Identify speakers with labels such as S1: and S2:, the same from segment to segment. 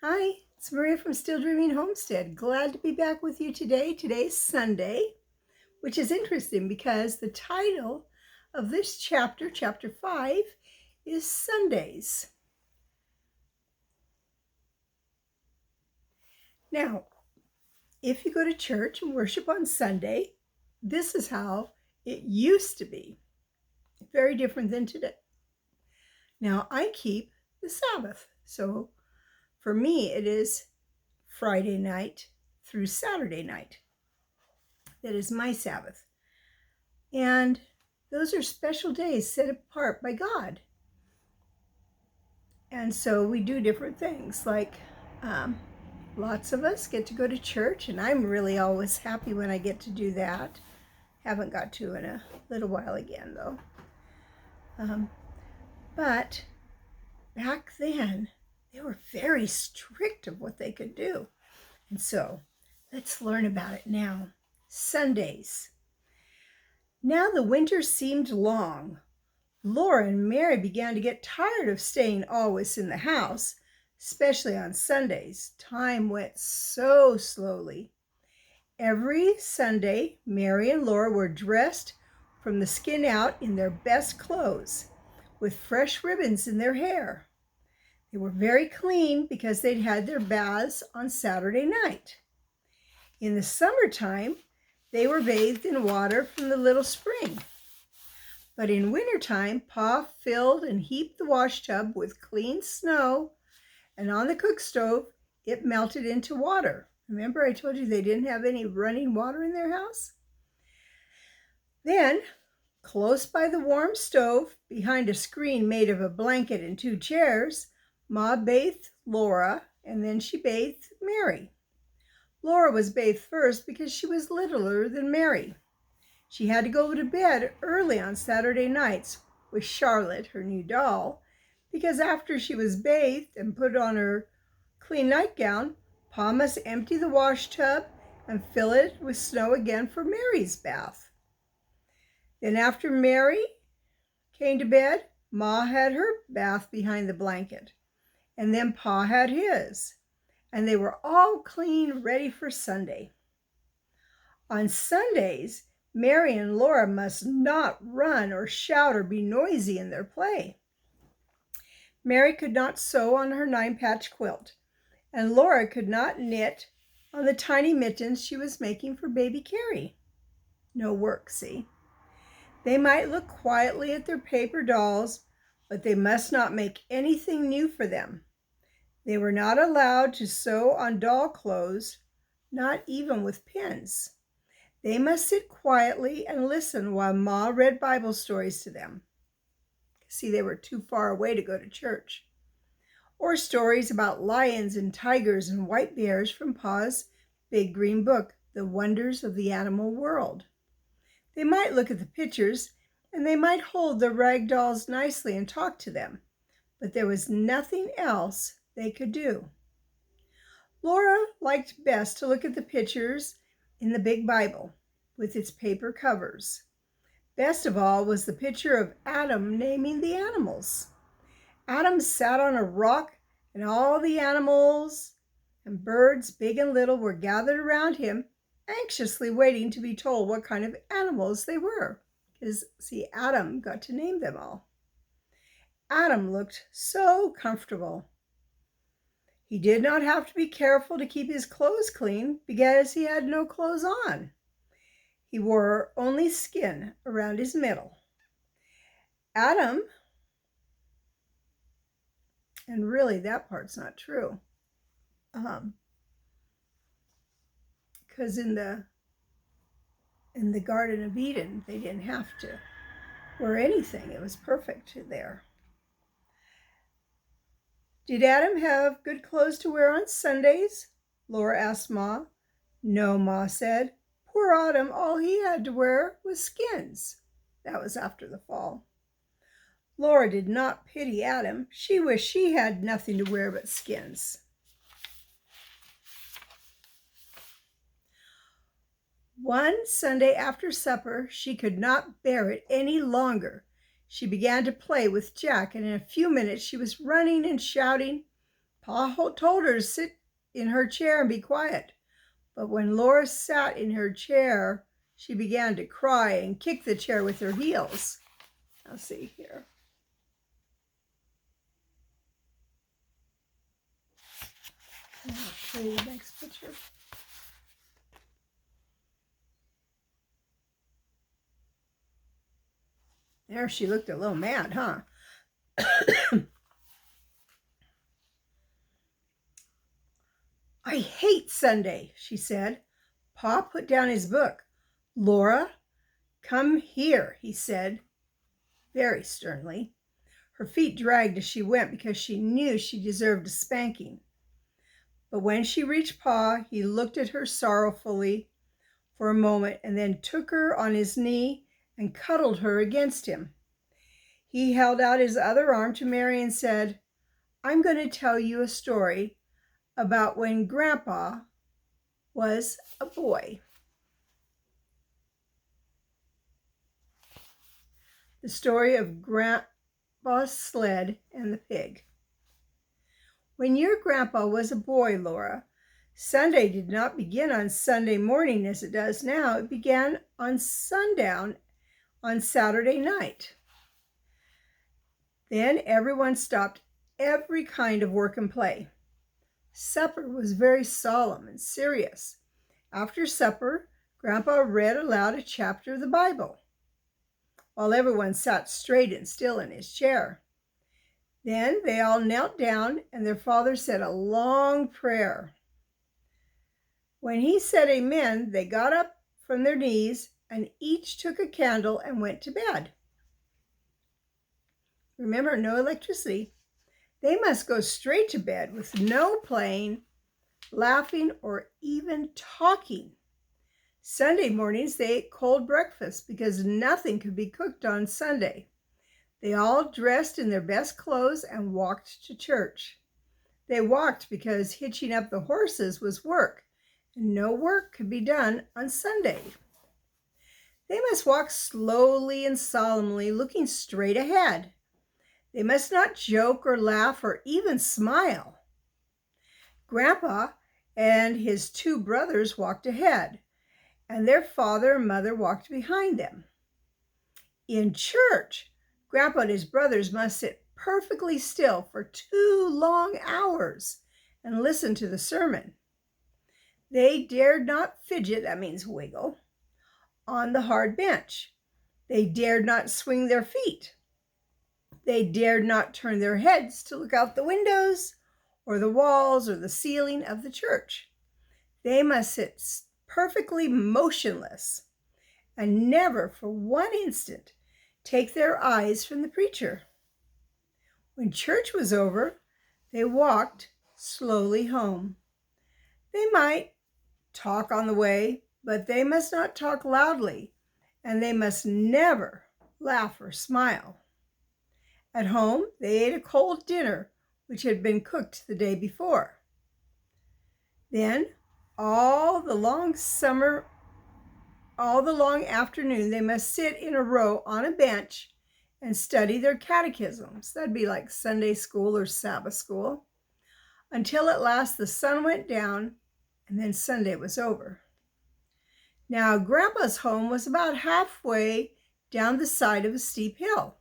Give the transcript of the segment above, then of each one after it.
S1: Hi, it's Maria from Still Dreaming Homestead. Glad to be back with you today. Today's Sunday, which is interesting because the title of this chapter, chapter 5, is Sundays. Now, if you go to church and worship on Sunday, this is how it used to be. Very different than today. Now, I keep the Sabbath. So for me, it is Friday night through Saturday night. That is my Sabbath. And those are special days set apart by God. And so we do different things. Like lots of us get to go to church, and I'm really always happy when I get to do that. Haven't got to in a little while again, though. But back then, they were very strict of what they could do. And so let's learn about it now. Sundays. Now the winter seemed long. Laura and Mary began to get tired of staying always in the house, especially on Sundays. Time went so slowly. Every Sunday, Mary and Laura were dressed from the skin out in their best clothes, with fresh ribbons in their hair. They were very clean because they'd had their baths on Saturday night. In the summertime, they were bathed in water from the little spring. But in wintertime, Pa filled and heaped the wash tub with clean snow, and on the cook stove, it melted into water. Remember I told you they didn't have any running water in their house? Then, close by the warm stove, behind a screen made of a blanket and 2 chairs, Ma bathed Laura, and then she bathed Mary. Laura was bathed first because she was littler than Mary. She had to go to bed early on Saturday nights with Charlotte, her new doll, because after she was bathed and put on her clean nightgown, Pa must empty the wash tub and fill it with snow again for Mary's bath. Then after Mary came to bed, Ma had her bath behind the blanket, and then Pa had his, and they were all clean, ready for Sunday. On Sundays, Mary and Laura must not run or shout or be noisy in their play. Mary could not sew on her 9-patch quilt, and Laura could not knit on the tiny mittens she was making for baby Carrie. No work, see? They might look quietly at their paper dolls, but they must not make anything new for them. They were not allowed to sew on doll clothes, not even with pins. They must sit quietly and listen while Ma read Bible stories to them. See, they were too far away to go to church. Or stories about lions and tigers and white bears from Pa's big green book, The Wonders of the Animal World. They might look at the pictures, and they might hold the rag dolls nicely and talk to them, but there was nothing else they could do. Laura liked best to look at the pictures in the big Bible with its paper covers. Best of all was the picture of Adam naming the animals. Adam sat on a rock, and all the animals and birds, big and little, were gathered around him, anxiously waiting to be told what kind of animals they were, because, see, Adam got to name them all. Adam looked so comfortable. He did not have to be careful to keep his clothes clean because he had no clothes on. He wore only skin around his middle. Adam, and really that part's not true, because in the Garden of Eden, they didn't have to wear anything. It was perfect there. Did Adam have good clothes to wear on Sundays? Laura asked Ma. No, Ma said. Poor Adam, all he had to wear was skins. That was after the fall. Laura did not pity Adam. She wished she had nothing to wear but skins. One Sunday after supper, she could not bear it any longer. She began to play with Jack, and in a few minutes she was running and shouting, Pa told her to sit in her chair and be quiet. But when Laura sat in her chair, she began to cry and kick the chair with her heels. I'll see here. I'll show you the next picture. There she looked a little mad, huh? I hate Sunday, she said. Pa put down his book. Laura, come here, he said, very sternly. Her feet dragged as she went because she knew she deserved a spanking. But when she reached Pa, he looked at her sorrowfully for a moment and then took her on his knee and cuddled her against him. He held out his other arm to Mary and said, I'm going to tell you a story about when Grandpa was a boy. The story of Grandpa's sled and the pig. When your grandpa was a boy, Laura, Sunday did not begin on Sunday morning as it does now. It began on sundown on Saturday night. Then everyone stopped every kind of work and play. Supper was very solemn and serious. After supper, Grandpa read aloud a chapter of the Bible, while everyone sat straight and still in his chair. Then they all knelt down and their father said a long prayer. When he said amen, they got up from their knees and each took a candle and went to bed. Remember, no electricity. They must go straight to bed with no playing, laughing, or even talking. Sunday mornings they ate cold breakfast because nothing could be cooked on Sunday. They all dressed in their best clothes and walked to church. They walked because hitching up the horses was work, and no work could be done on Sunday. They must walk slowly and solemnly, looking straight ahead. They must not joke or laugh or even smile. Grandpa and his two brothers walked ahead, and their father and mother walked behind them. In church, Grandpa and his brothers must sit perfectly still for 2 long hours and listen to the sermon. They dared not fidget, that means wiggle, on the hard bench. They dared not swing their feet. They dared not turn their heads to look out the windows or the walls or the ceiling of the church. They must sit perfectly motionless and never for one instant take their eyes from the preacher. When church was over, they walked slowly home. They might talk on the way, but they must not talk loudly, and they must never laugh or smile. At home, they ate a cold dinner which had been cooked the day before. Then, all the long afternoon, they must sit in a row on a bench and study their catechisms. That'd be like Sunday school or Sabbath school, until at last the sun went down and then Sunday was over. Now, Grandpa's home was about halfway down the side of a steep hill.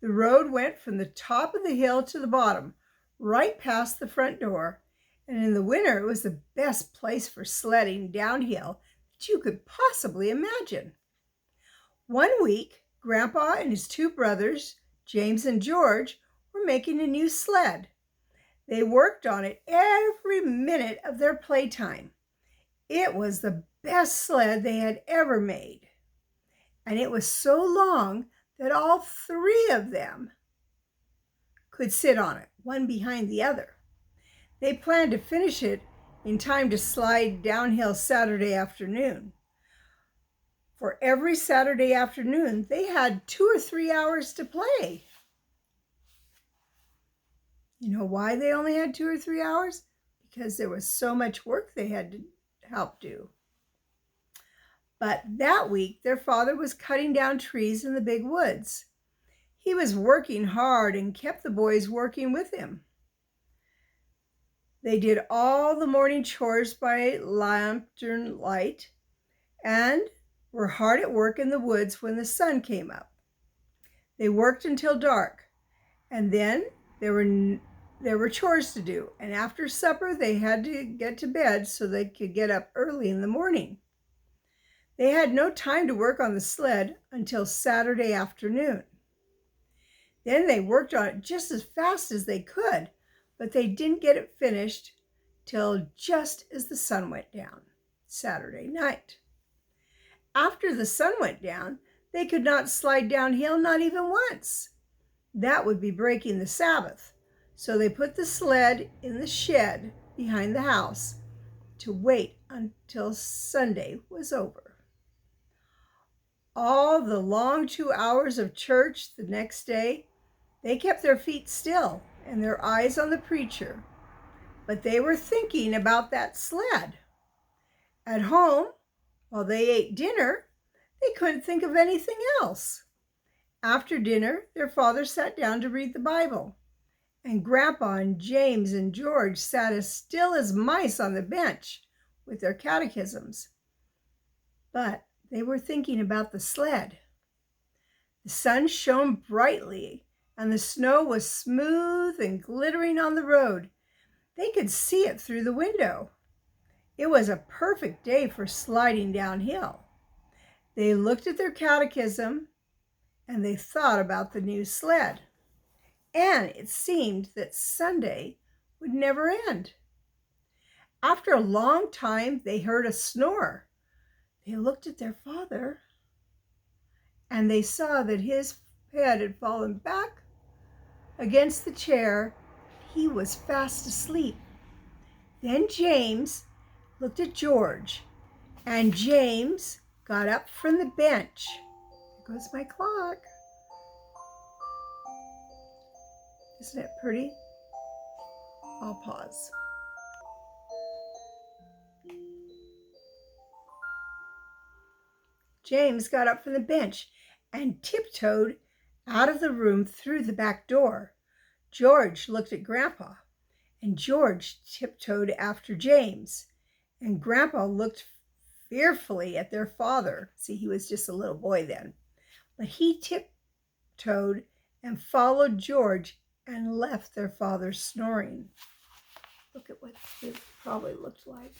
S1: The road went from the top of the hill to the bottom, right past the front door, and in the winter it was the best place for sledding downhill that you could possibly imagine. One week, Grandpa and his two brothers, James and George, were making a new sled. They worked on it every minute of their playtime. It was the best sled they had ever made, and it was so long that all three of them could sit on it, one behind the other. They planned to finish it in time to slide downhill Saturday afternoon. For every Saturday afternoon, they had 2 or 3 hours to play. You know why they only had 2 or 3 hours? Because there was so much work they had to help do. But that week, their father was cutting down trees in the big woods. He was working hard and kept the boys working with him. They did all the morning chores by lantern light and were hard at work in the woods when the sun came up. They worked until dark, and then there were chores to do, and after supper they had to get to bed so they could get up early in the morning. They had no time to work on the sled until Saturday afternoon. Then they worked on it just as fast as they could, but they didn't get it finished till just as the sun went down, Saturday night. After the sun went down, they could not slide downhill, not even once. That would be breaking the Sabbath. So they put the sled in the shed behind the house to wait until Sunday was over. All the long 2 hours of church the next day, they kept their feet still and their eyes on the preacher, but they were thinking about that sled. At home, while they ate dinner, they couldn't think of anything else. After dinner, their father sat down to read the Bible, and Grandpa and James and George sat as still as mice on the bench with their catechisms. But they were thinking about the sled. The sun shone brightly, and the snow was smooth and glittering on the road. They could see it through the window. It was a perfect day for sliding downhill. They looked at their catechism, and they thought about the new sled. And it seemed that Sunday would never end. After a long time, they heard a snore. They looked at their father, and they saw that his head had fallen back against the chair. He was fast asleep. Then James looked at George, and James got up from the bench. There goes my clock. Isn't it pretty? I'll pause. James got up from the bench and tiptoed out of the room through the back door. George looked at Grandpa, and George tiptoed after James, and Grandpa looked fearfully at their father. See, he was just a little boy then. But he tiptoed and followed George and left their father snoring. Look at what it probably looked like.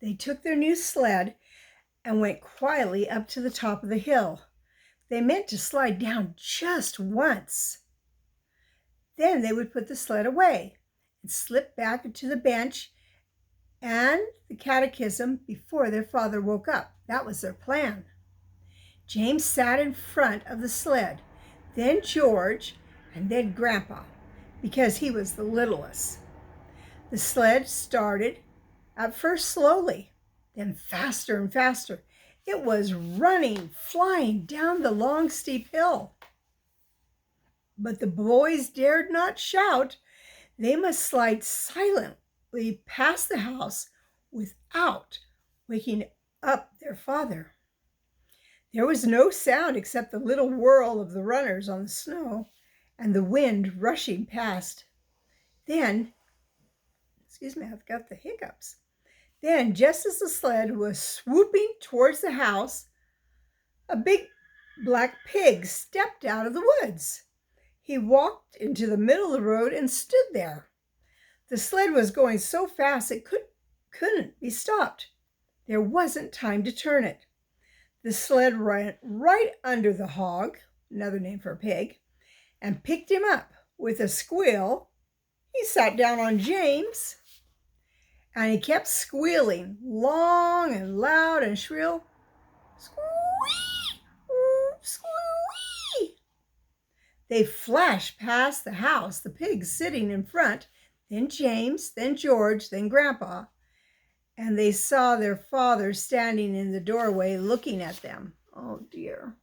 S1: They took their new sled and went quietly up to the top of the hill. They meant to slide down just once. Then they would put the sled away and slip back into the bench and the catechism before their father woke up. That was their plan. James sat in front of the sled, then George, and then Grandpa, because he was the littlest. The sled started at first slowly, then faster and faster. It was running, flying down the long, steep hill. But the boys dared not shout. They must slide silently past the house without waking up their father. There was no sound except the little whirl of the runners on the snow and the wind rushing past. Then, I've got the hiccups. Then, just as the sled was swooping towards the house, a big black pig stepped out of the woods. He walked into the middle of the road and stood there. The sled was going so fast it couldn't be stopped. There wasn't time to turn it. The sled ran right under the hog, another name for a pig, and picked him up. With a squeal, he sat down on James, and he kept squealing, long and loud and shrill. Squeak! Squeak! They flashed past the house, the pig sitting in front, then James, then George, then Grandpa, and they saw their father standing in the doorway looking at them. Oh dear.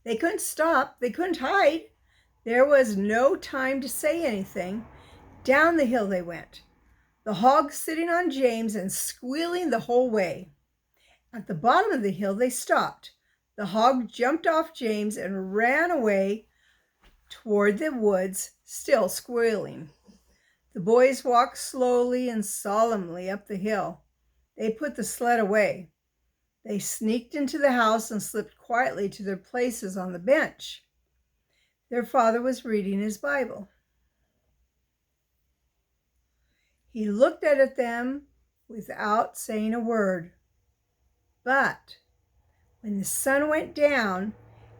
S1: They couldn't stop. They couldn't hide. There was no time to say anything. Down the hill they went, the hog sitting on James and squealing the whole way. At the bottom of the hill they stopped. The hog jumped off James and ran away toward the woods, still squealing. The boys walked slowly and solemnly up the hill. They put the sled away. They sneaked into the house and slipped quietly to their places on the bench. Their father was reading his Bible. He looked at them without saying a word. But when the sun went down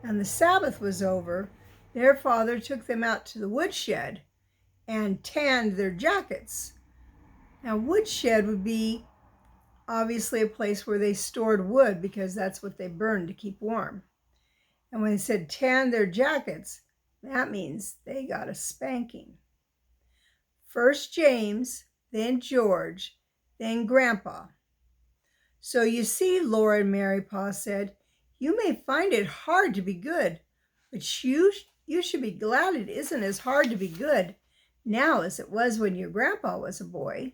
S1: and the Sabbath was over, their father took them out to the woodshed and tanned their jackets. Now, woodshed would be obviously a place where they stored wood because that's what they burned to keep warm. And when they said tan their jackets, that means they got a spanking. First James, then George, then Grandpa. So you see, Laura and Mary, Pa said, you may find it hard to be good, but you should be glad it isn't as hard to be good now as it was when your grandpa was a boy.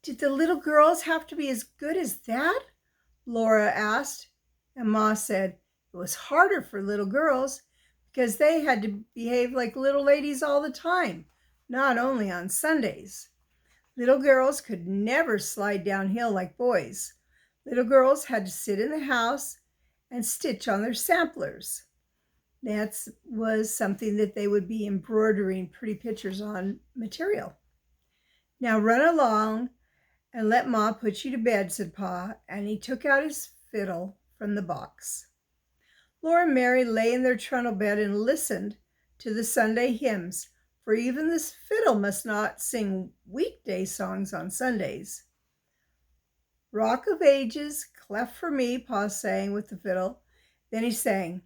S1: Did the little girls have to be as good as that? Laura asked, and Ma said it was harder for little girls because they had to behave like little ladies all the time, not only on Sundays. Little girls could never slide downhill like boys. Little girls had to sit in the house and stitch on their samplers. That was something that they would be embroidering pretty pictures on material. Now run along and let Ma put you to bed, said Pa, and he took out his fiddle from the box. Laura and Mary lay in their trundle bed and listened to the Sunday hymns, for even this fiddle must not sing weekday songs on Sundays. Rock of Ages, cleft for me, Pa sang with the fiddle. Then he sang,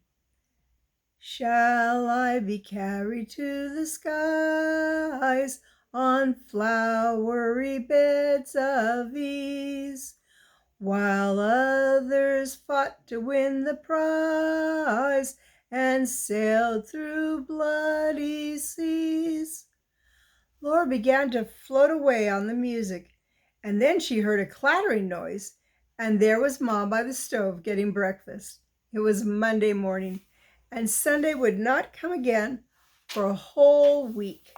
S1: shall I be carried to the skies on flowery beds of ease, while others fought to win the prize and sailed through bloody seas. Laura began to float away on the music, and then she heard a clattering noise, and there was Ma by the stove getting breakfast. It was Monday morning, and Sunday would not come again for a whole week.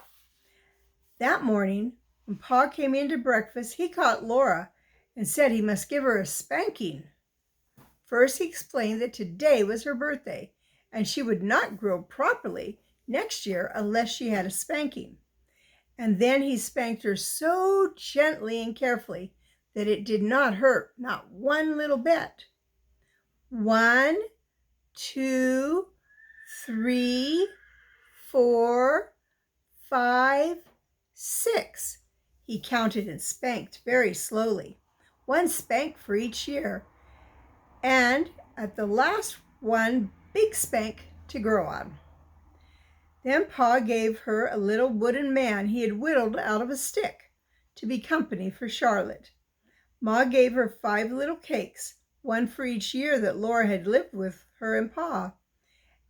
S1: That morning, when Pa came in to breakfast, he caught Laura and said he must give her a spanking. First, he explained that today was her birthday, and she would not grow properly next year unless she had a spanking. And then he spanked her so gently and carefully that it did not hurt, not one little bit. 1, 2, 3, 4, 5, 6. He counted and spanked very slowly, 1 spank for each year, and at the last one, big spank to grow on. Then Pa gave her a little wooden man he had whittled out of a stick to be company for Charlotte. Ma gave her 5 little cakes, 1 for each year that Laura had lived with her and Pa.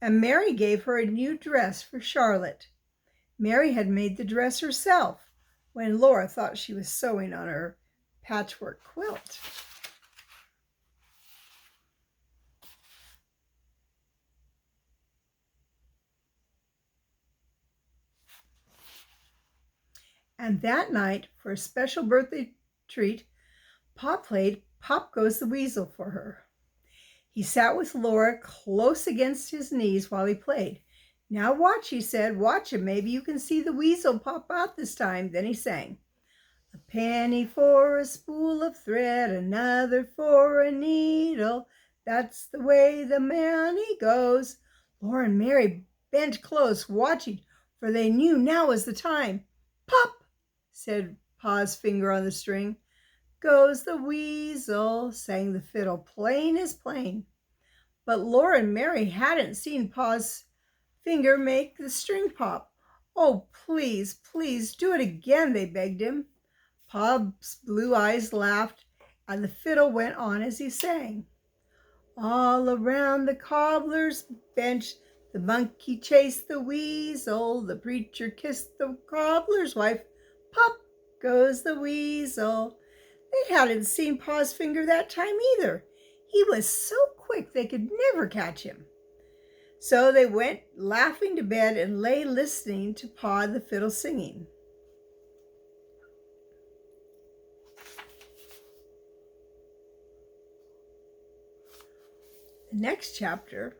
S1: And Mary gave her a new dress for Charlotte. Mary had made the dress herself when Laura thought she was sewing on her patchwork quilt. And that night, for a special birthday treat, Pa played Pop Goes the Weasel for her. He sat with Laura close against his knees while he played. Now watch, he said, watch him. Maybe you can see the weasel pop out this time. Then he sang, a penny for a spool of thread, another for a needle. That's the way the money goes. Laura and Mary bent close, watching, for they knew now was the time. Pop, said Pa's finger on the string. Goes the weasel, sang the fiddle, plain as plain. But Laura and Mary hadn't seen Pa's finger make the string pop. Oh, please, please do it again, they begged him. Pa's blue eyes laughed, and the fiddle went on as he sang. All around the cobbler's bench The monkey chased the weasel, the preacher kissed the cobbler's wife. Pop goes the weasel. They hadn't seen Pa's finger that time either. He was so quick they could never catch him. So they went laughing to bed and lay listening to Pa the fiddle singing. The next chapter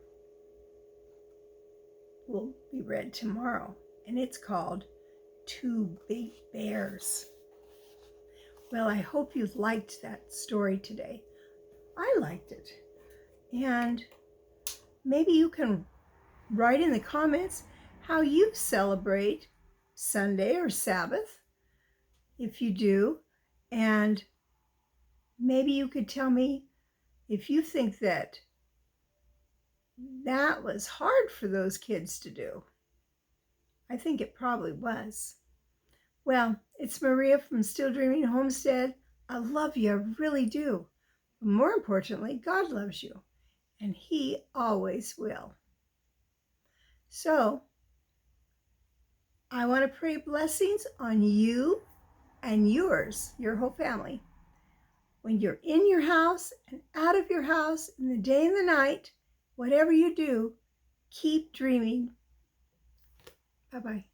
S1: will be read tomorrow, and it's called Two Big Bears. Well, I hope you liked that story today. I liked it. And maybe you can write in the comments how you celebrate Sunday or Sabbath, if you do. And maybe you could tell me if you think that was hard for those kids to do. I think it probably was. Well, it's Maria from Still Dreaming Homestead. I love you, I really do. But more importantly, God loves you, and He always will. So, I want to pray blessings on you and yours, your whole family. When you're in your house and out of your house, in the day and the night, whatever you do, keep dreaming. Bye-bye.